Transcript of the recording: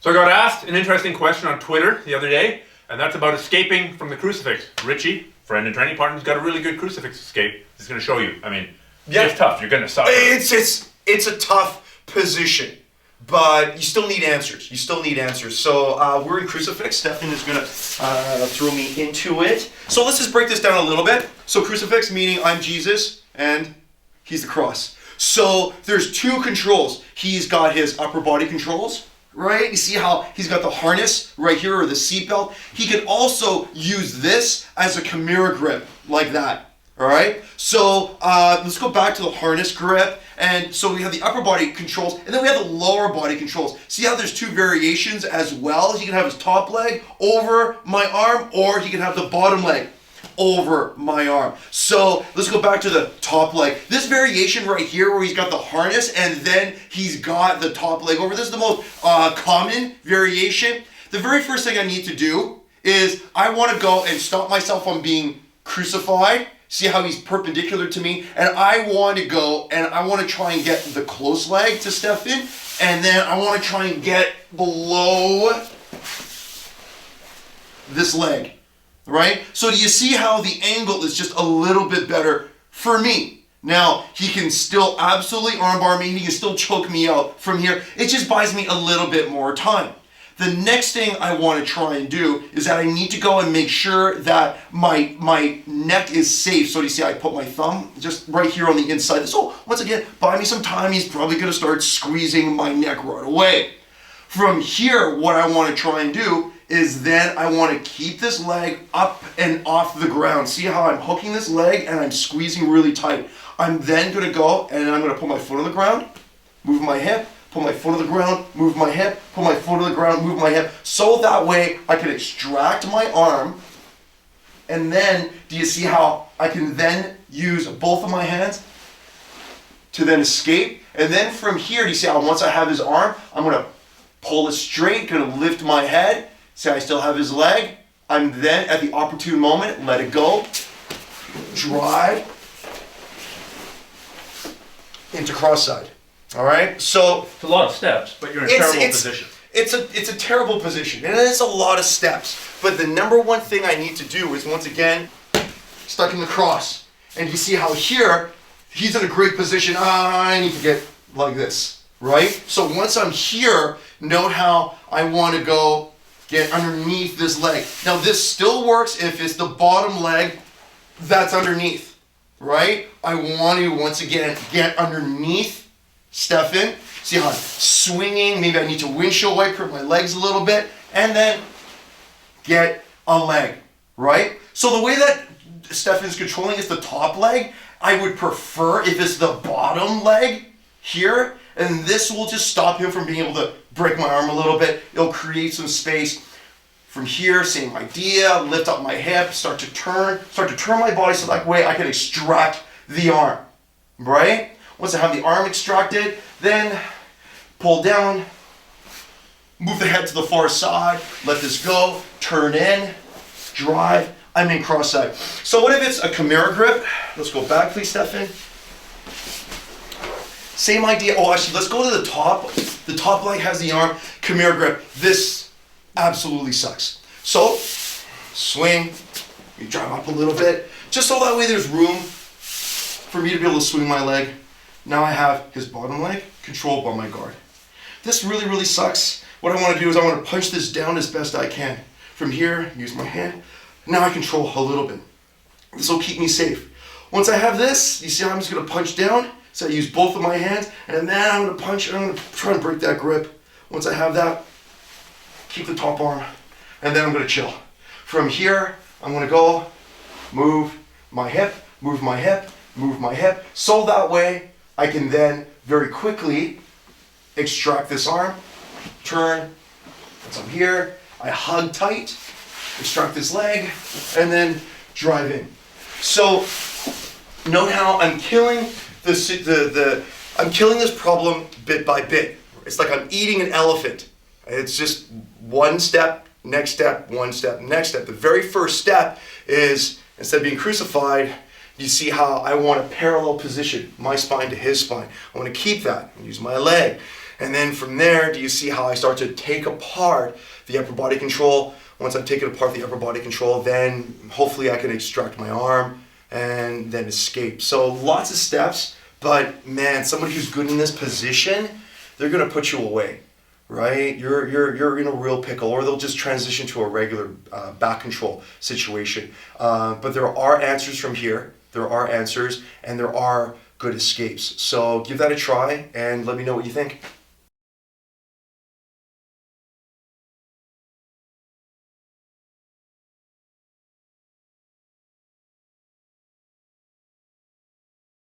So I got asked an interesting question on Twitter the other day, and that's about escaping from the crucifix. Ritchie, friend and training partner, has got a really good crucifix escape. He's going to show you. I mean, it's tough. You're going to suffer. It's a tough position, but you still need answers. So we're in crucifix. Stephan is going to throw me into it. So let's just break this down a little bit. So crucifix meaning I'm Jesus and he's the cross. So there's two controls. He's got his upper body controls, right? You see how he's got the harness right here, or the seatbelt. He can also use this as a Chimera grip, like that. All right. So let's go back to the harness grip. And so we have the upper body controls, and then we have the lower body controls. See how there's two variations as well? He can have his top leg over my arm, or he can have the bottom leg over my arm. So let's go back to the top leg. This variation right here where he's got the harness and then he's got the top leg over, this is the most common variation. The very first thing I need to do is I want to go and stop myself from being crucified. See how he's perpendicular to me? And I want to go and I want to try and get the close leg to Stephan, and then I want to try and get below this leg. Right? So do you see how the angle is just a little bit better for me? Now, he can still absolutely armbar me. He can still choke me out from here. It just buys me a little bit more time. The next thing I want to try and do is that I need to go and make sure that my neck is safe. So do you see I put my thumb just right here on the inside? So once again, buy me some time. He's probably going to start squeezing my neck right away. From here, what I want to try and do is then I want to keep this leg up and off the ground. See how I'm hooking this leg and I'm squeezing really tight. I'm then going to go and I'm going to put my foot on the ground, move my hip, put my foot on the ground, move my hip, put my foot on the ground, move my hip. So that way I can extract my arm, and then do you see how I can then use both of my hands to then escape? And then from here, do you see how once I have his arm, I'm going to pull it straight, going to lift my head. See, I still have his leg. I'm then, at the opportune moment, let it go, drive into cross side. All right? So it's a lot of steps, but you're in a terrible position. It's a terrible position, and it's a lot of steps. But the number one thing I need to do is, once again, stuck in the cross. And you see how here, he's in a great position. I need to get like this, right? So once I'm here, note how I want to go get underneath this leg. Now this still works if it's the bottom leg that's underneath, right? I want to, once again, get underneath Stephan. See how I'm swinging? Maybe I need to windshield wiper my legs a little bit, and then get a leg, right? So the way that Stephan's controlling is the top leg. I would prefer if it's the bottom leg here, and this will just stop him from being able to break my arm a little bit. It'll create some space. From here, same idea, lift up my hip, start to turn my body so that way I can extract the arm, right? Once I have the arm extracted, then pull down, move the head to the far side, let this go, turn in, drive, I'm in cross side. So what if it's a Chimera grip? Let's go back, please, Stephan. Same idea. Oh, actually, let's go to the top. The top leg has the arm, Chimera grip. This absolutely sucks. So, swing, you drive up a little bit, just so that way there's room for me to be able to swing my leg. Now I have his bottom leg controlled by my guard. This really, really sucks. What I want to do is I want to punch this down as best I can. From here, use my hand. Now I control a little bit. This will keep me safe. Once I have this, you see how I'm just going to punch down? So I use both of my hands, and then I'm going to punch, and I'm going to try and break that grip. Once I have that, keep the top arm, and then I'm going to chill. From here, I'm going to go, move my hip, move my hip, move my hip, so that way I can then very quickly extract this arm, turn, once I'm here, I hug tight, extract this leg, and then drive in. So note how I'm killing I'm killing this problem bit by bit. It's like I'm eating an elephant. It's just one step, next step, one step, next step. The very first step is, instead of being crucified, you see how I want a parallel position, my spine to his spine. I want to keep that and use my leg. And then from there, do you see how I start to take apart the upper body control? Once I've taken apart the upper body control, then hopefully I can extract my arm and then escape. So lots of steps, but man, somebody who's good in this position, they're gonna put you away, right? You're in a real pickle, or they'll just transition to a regular back control situation. But there are answers from here. There are answers, and there are good escapes. So give that a try and let me know what you think.